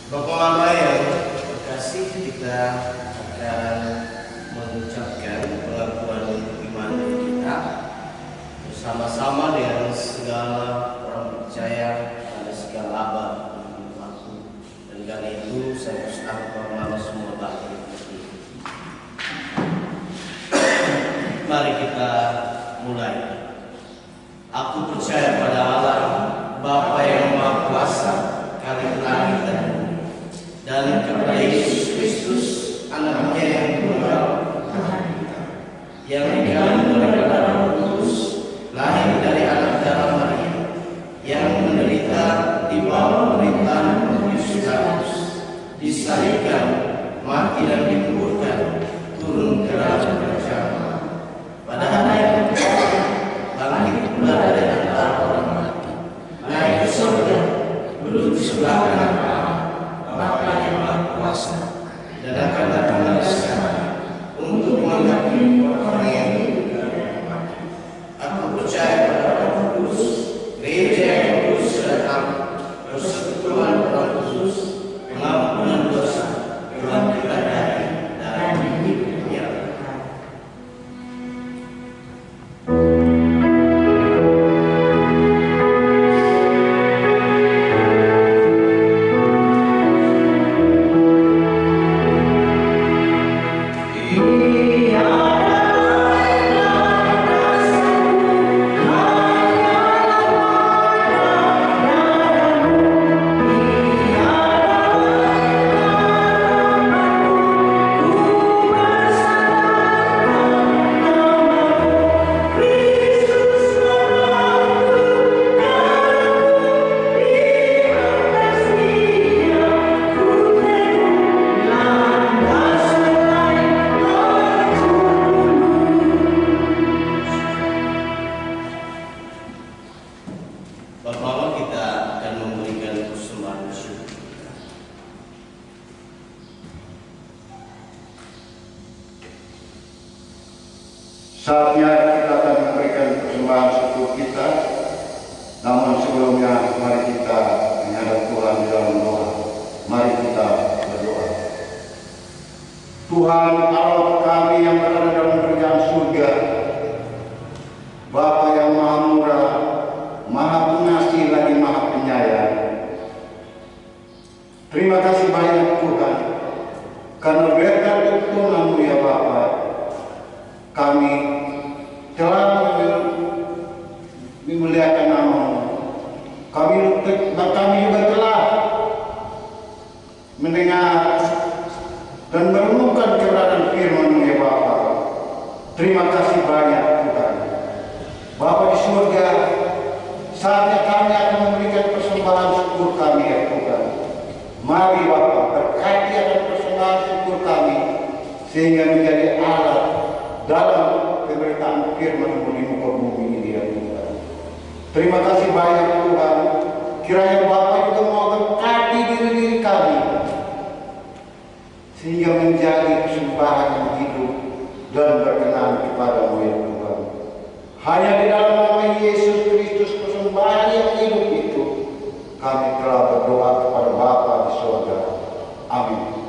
Bapak-bapak yang terkasih, kita akan mengucapkan pengakuan iman kita bersama-sama dengan segala orang percaya pada segala abad waktu. Dan karena itu saya bersyukur nama semua bapak. Mari kita mulai. Aku percaya pada Allah, Bapa yang Maha Kuasa, Kali langit dan bumi, dan kepada Yesus Kristus, Anaknya yang tunggal, yang dikandung oleh Roh Kudus, lahir dari anak darah Maria, yang menderita di bawah pemerintahan Pontius Pilatus, disalibkan, mati dan dikuburkan, turun ke dalam kerajaan. Pada hari yang ketiga, bangkit pula dari antara orang mati, naik ke surga, duduk di sebelah kanan Allah, Bapa yang Maha Kuasa, dan akan datang lagi sekali untuk menghakimi orang yang hidup dan yang mati. Aku percaya pada Roh Kudus, Gereja yang kudus dan persekutuan Roh Kudus, pengampunan dosa, kebangkitan dari dan hidup yang kekal. Bapak-bapak, kita akan memberikan persembahan syukur. Saatnya kita akan memberikan persembahan syukur kita. Namun sebelumnya, mari kita menghadap Tuhan di dalam doa. Mari kita berdoa. Tuhan Allah kami yang berada dalam kerajaan surga, Bapa yang Maha Murah, Maha Pengasih lagi Maha Penyayang. Terima kasih banyak Tuhan, karena berkat tuntunan-Mu ya Bapa, kami telah memuliakan nama-Mu. Kami juga telah mendengar dan merenungkan keberadaan firman-Mu ya Bapa. Terima kasih banyak Tuhan. Bapa di surga, saatnya kami akan memberikan persembahan syukur kami ya Tuhan. Mari Bapa, berkati akan persembahan syukur kami, sehingga menjadi alat dalam pemberitaan firman-Mu di muka bumi ini ya Tuhan. Terima kasih banyak Tuhan. Kiranya Bapa juga mau berkati diri kami, sehingga menjadi persembahan yang hidup dan berkenan kepada-Mu ya Tuhan. Hanya di dalam nama Yesus Kristus persembahan yang hidup itu, kami telah berdoa kepada Bapa di surga. Amin.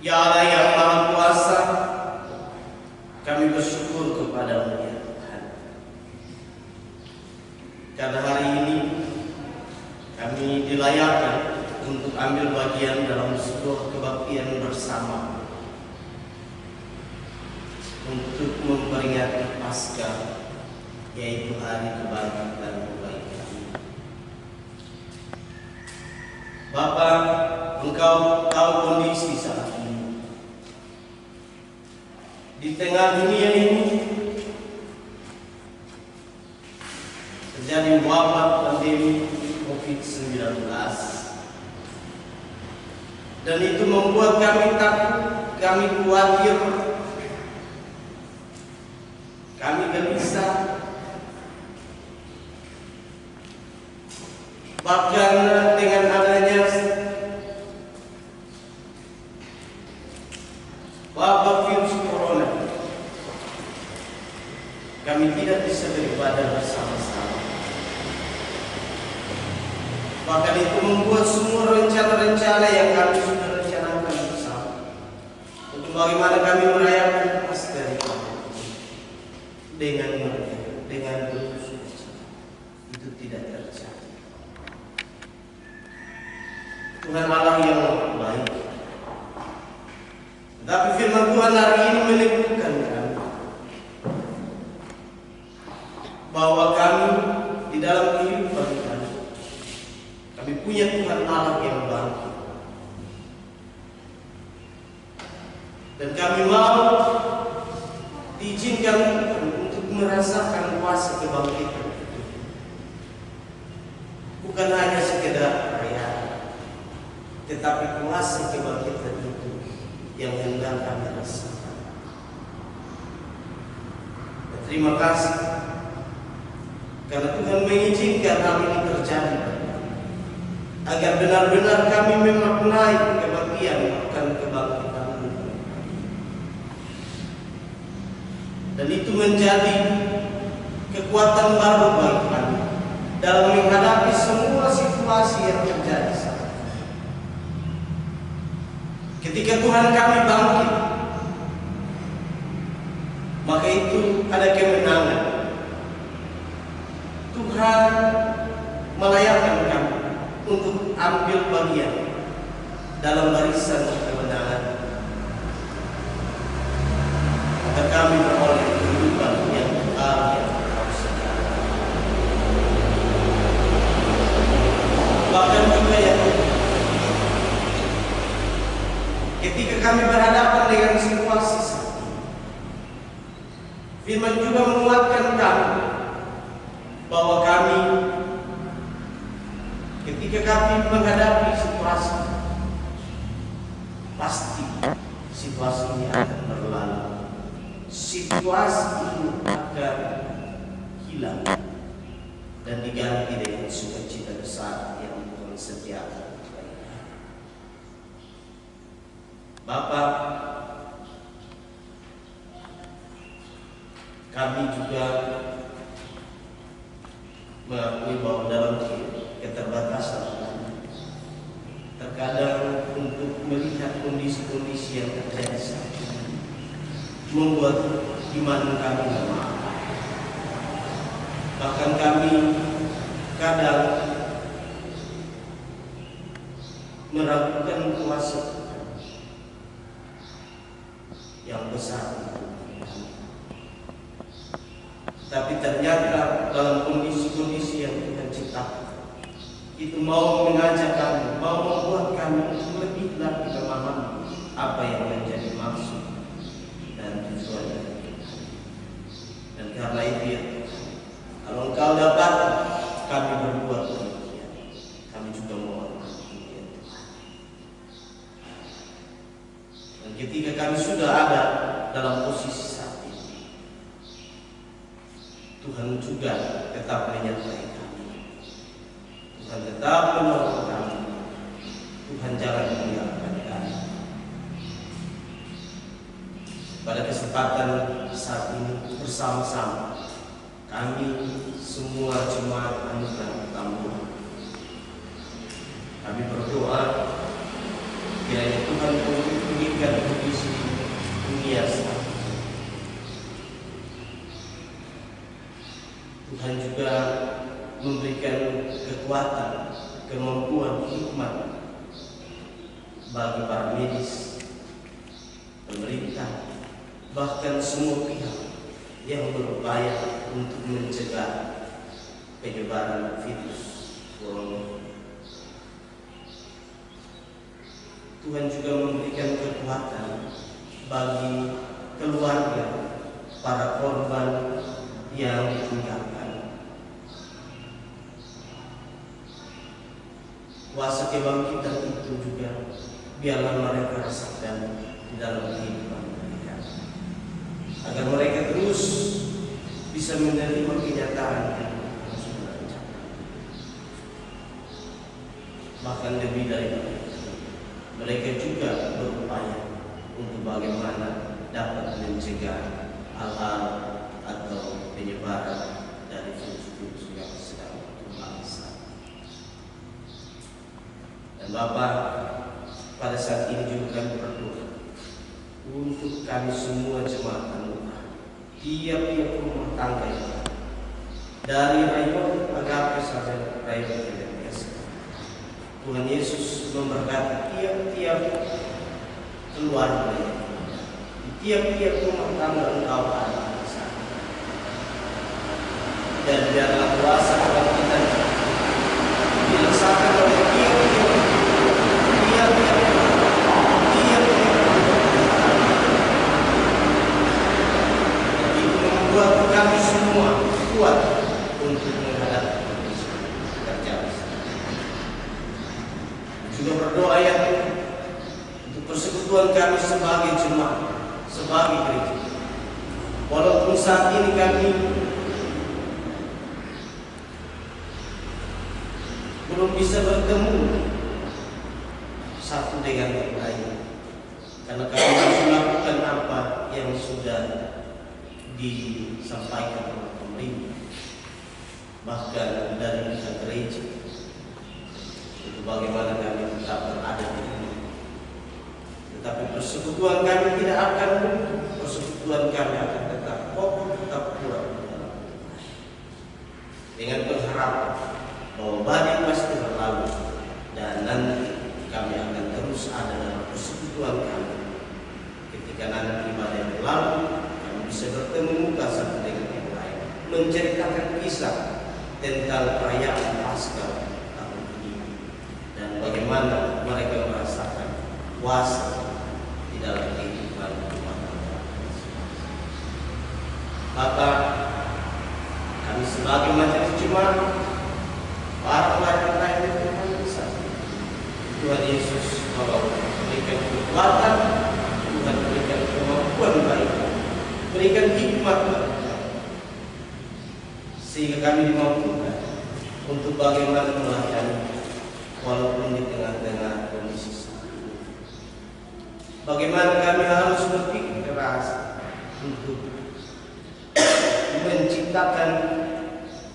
Ya Allah yang Maha Kuasa, kami bersyukur kepada-Mu ya Tuhan. Karena hari ini kami dilayakkan untuk ambil bagian dalam sebuah kebaktian bersama untuk memperingati Paskah, yaitu hari kebangkitan mulai kami. Bapa, Engkau tahu kondisi saat ini. Di tengah dunia ini terjadi wabah pandemi COVID-19, dan itu membuat kami takut, kami khawatir, kami gelisah, bahkan dengan adanya wabah virus corona, kami tidak bisa beribadah bersama-sama. Bahkan itu membuat semua rencana-rencana yang kami sudah rencanakan bersama untuk bagaimana kami merayakan Paskah dengan meriah, dengan bersukacita, itu tidak terjadi. Tuhan Allah yang baik. Tapi firman Tuhan hari ini meneguhkan kami bahwa kami di dalam kehidupan kami punya Tuhan Allah yang bangkit. Dan kami mau diizinkan untuk merasakan kuasa kebangkitan itu. Bukan hanya sekedar perayaan, tetapi kuasa kebangkitan itu yang hendak kami rasakan. Dan terima kasih karena Tuhan mengizinkan hal ini terjadi, agar benar-benar kami memaknai kebahagiaan akan kebangkitan. Dan itu menjadi kekuatan baru bagi kami dalam menghadapi semua situasi yang terjadi saat ini. Ketika Tuhan kami bangkit, maka itu ada kemenangan. Tuhan melayakkan kami untuk ambil bagian dalam barisan kemenangan. Dan kami beroleh kehidupan yang kekal yang sejahtera. Bahkan juga yang ketika kami berhadapan dengan situasi saat ini, firman juga menguatkan kami bahwa kami ketika kami menghadapi situasi, pasti situasi ini akan berlalu. Situasi ini akan hilang dan diganti dengan sukacita besar yang Tuhan sediakan. Bapak, kami juga mengakui bahwa dalam keterbatasan kami, terkadang untuk melihat kondisi-kondisi yang terjadi saat ini membuat iman kami lemah. Bahkan kami kadang meragukan kuasa Tuhan yang besar. Tapi ternyata dalam kondisi-kondisi yang Tuhan ciptakan, itu mau mengajak kami, mau membuat kami lebih lagi memahami apa yang menjadi maksud dan tujuannya. Dan karena itu ya, kalau Engkau dapat kami berbuat demikian, kami juga mohon demikian. Dan ketika kami sudah ada dalam posisi saat ini, Tuhan juga tetap menyertai kami. Tuhan tetap menolong kami. Tuhan jangan meninggalkan kami. Pada kesempatan saat ini bersama-sama kami semua jemaat anugerah Tambun, kami berdoa kiranya Tuhan memulihkan kondisi dunia saat ini. Tuhan juga memberikan kekuatan, kemampuan, hikmat bagi para medis, pemerintah, bahkan semua pihak yang berupaya untuk mencegah penyebaran virus corona. Tuhan juga memberikan kekuatan bagi keluarga para korban yang ditinggalkan. Kuasa kebangkitan itu juga biarlah mereka rasakan di dalam kehidupan mereka, agar mereka terus bisa menerima kenyataan yang sudah rencana. Bahkan lebih dari itu, mereka juga berupaya untuk bagaimana dapat mencegah hal-hal atau penyebaran dari virus-virus yang sedang berkembang. Dan Bapak, pada saat ini juga kami berdoa untuk kami semua jemaat anugerah, tiap-tiap rumah tangga yang dari rayon Agape sampai rayon Filipes. Tuhan Yesus memberkati tiap-tiap keluarga, tiap-tiap rumah tangga Engkau ada di sana. dan biarlah kuasa kebangkitan dirasakan oleh tiap-tiap itu membuat kami semua kuat untuk menghadapi kerjaan. Juga berdoa ya untuk persekutuan kami sebagai jemaat, sebagai gereja. Walaupun saat ini kami belum bisa bertemu satu dengan yang lain, karena kami harus melakukan apa yang sudah disampaikan oleh pemerintah, bahkan dari pihak gereja, itu bagaimana kami tetap berada di sini. Tetapi persekutuan kami tidak akan luntur, persekutuan kami akan tetap kokoh, tetap kuat dengan pengharapan bahwa badai pasti berlalu dan nanti kami akan terus ada dalam persekutuan kami. Ketika nanti badai berlalu, kami bisa bertemu muka satu dengan yang lain, menceritakan kisah tentang perayaan Paskah tahun ini dan bagaimana mereka merasakan kuasa di dalam kehidupan umat Allah. Bapak, kami sebagai majelis jemaat, para pelayan Tuhan besar, Tuhan Yesus berikan kekuatan, Tuhan berikan kemampuan baik, berikan hikmat sehingga kami dimampukan untuk bagaimana melayani walaupun di tengah-tengah kondisi saat ini. Bagaimana kami harus berpikir keras untuk menciptakan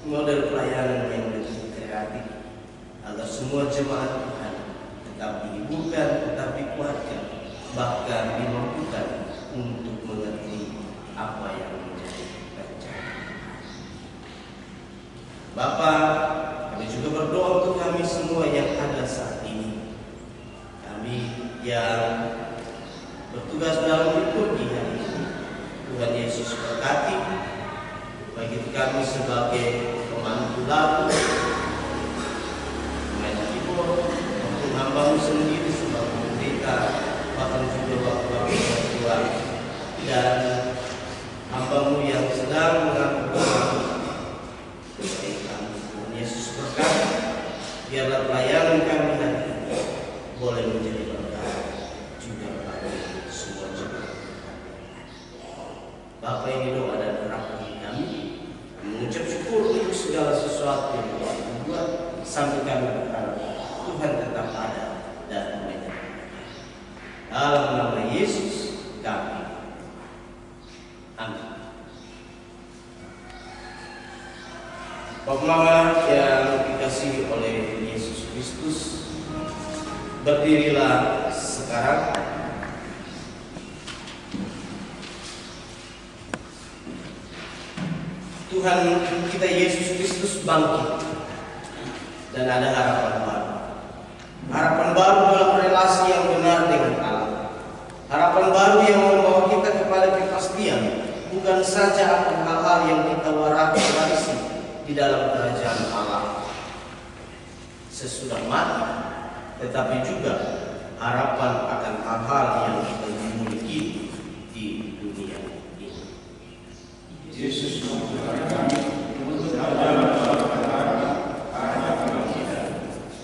model pelayanan yang lebih kreatif agar semua jemaat Tuhan tetap dihiburkan, tetap dikuatkan, bahkan dimampukan untuk mengerti apa yang menjadi rencana. Bapak, kami juga berdoa untuk kami semua yang ada saat ini, kami yang bertugas dalam liturgi hari ini. Tuhan Yesus berkati, bagi kami sebagai pemandu lagu, pemain keyboard, maupun hamba-Mu sendiri sebagai pendeta, bahkan juga waktu-waktu ketua dan hamba-Mu yang sedang melakukan Tuhan Yesus berkati, biarlah pelayanan kami hari ini boleh menjadi berkat juga bagi semua jemaat. Bapak, ini doa dan harapan kami mengucap syukur untuk segala sesuatu yang telah dibuat sampai kami berharap Tuhan tetap ada dan menyertai. Dalam nama Yesus kami. Amin. Bapak Mama yang dikasihi oleh Yesus Kristus, berdirilah sekarang. Tuhan kita Yesus Kristus bangkit dan ada harapan baru. Harapan baru dalam relasi yang benar dengan Allah. Harapan baru yang membawa kita kepada kepastian, bukan saja akan hal-hal yang kita warisi di dalam kerajaan Allah sesudah mati, tetapi juga harapan akan hal-hal yang kita miliki di dunia ini. Yesus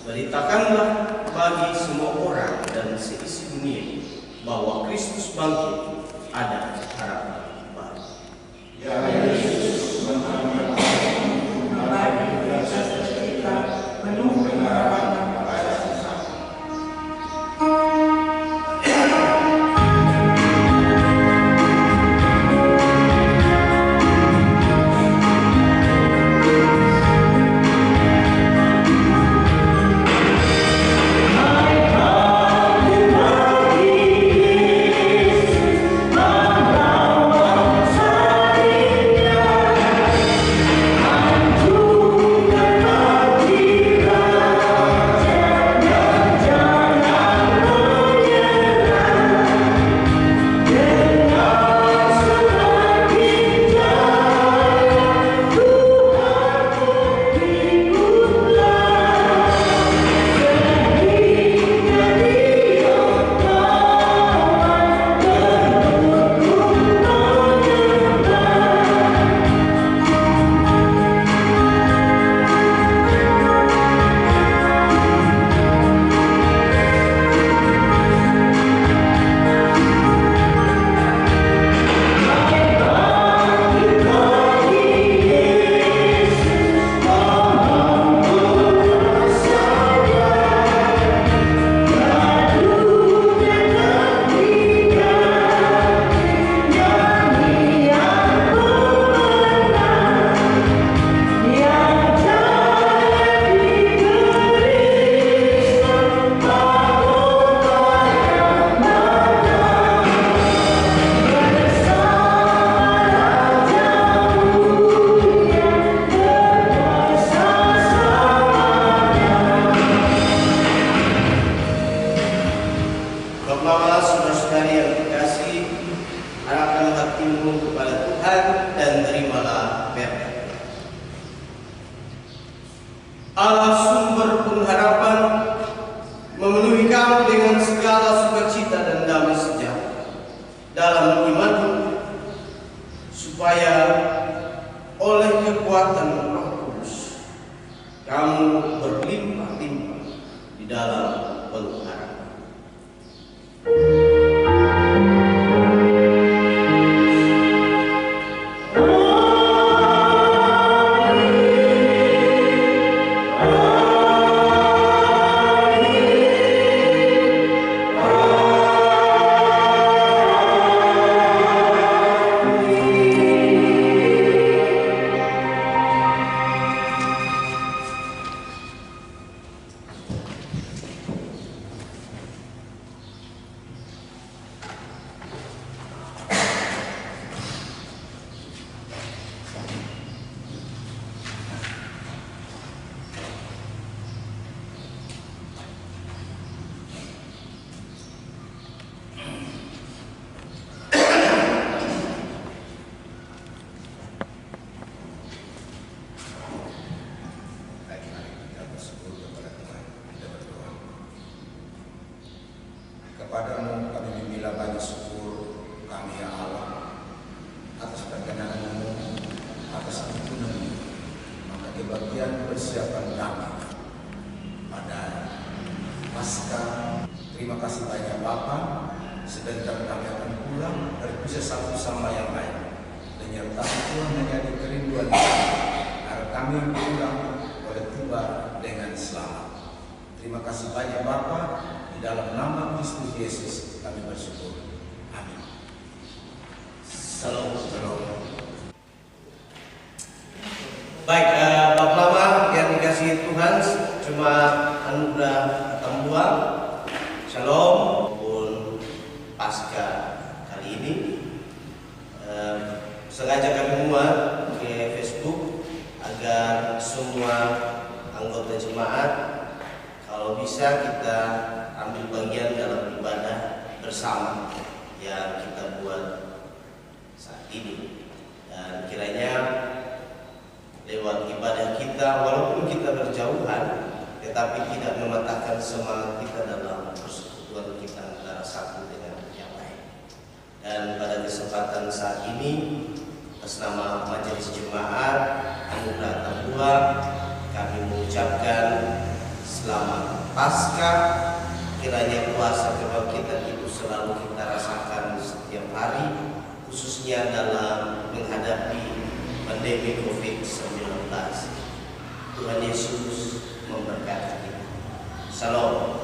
beritakanlah bagi semua orang dan seisi dunia bahwa Kristus bangkit, ada harapan baru. Ya Yesus, menunggu harapan I come to Allah sumber pengharapan, memenuhi kamu dengan segala sukacita dan damai sejahtera dalam imanmu, supaya oleh kekuatan Roh Kudus kamu berlimpah-limpah di dalam pengharapan. Kepadamu kami membilang banyak syukur kami ya Allah atas perkenananmu, atas ampunanmu, maka di bagian persiapan kami pada Paskah. Terima kasih banyak Bapa, sebentar kami akan pulang berpisah satu sama yang lain, dan nyertai Tuhan menjadi kerinduan kami agar kami pulang boleh tiba dengan selamat. Terima kasih banyak Bapa. Di dalam nama Kristus Yesus kami bersyukur. Amin. Salam. Baik, Bapak Lama yang dikasihi Tuhan, cuma anugerah Tambuang, Shalom maupun Paskah kali ini. Sengaja kami muat ke Facebook agar semua anggota jemaat kalau bisa kita ambil bagian dalam ibadah bersama yang kita buat saat ini, dan kiranya lewat ibadah kita walaupun kita berjauhan tetapi tidak mematahkan semangat kita dalam persekutuan kita antara satu dengan yang lain. Dan pada kesempatan saat ini atas nama Majelis Jemaat Anugerah Tambuang kami mengucapkan selamat Paskah. Kiranya kuasa kebangkitan itu selalu kita rasakan setiap hari, khususnya dalam menghadapi pandemi COVID-19. Tuhan Yesus memberkati kita. Shalom.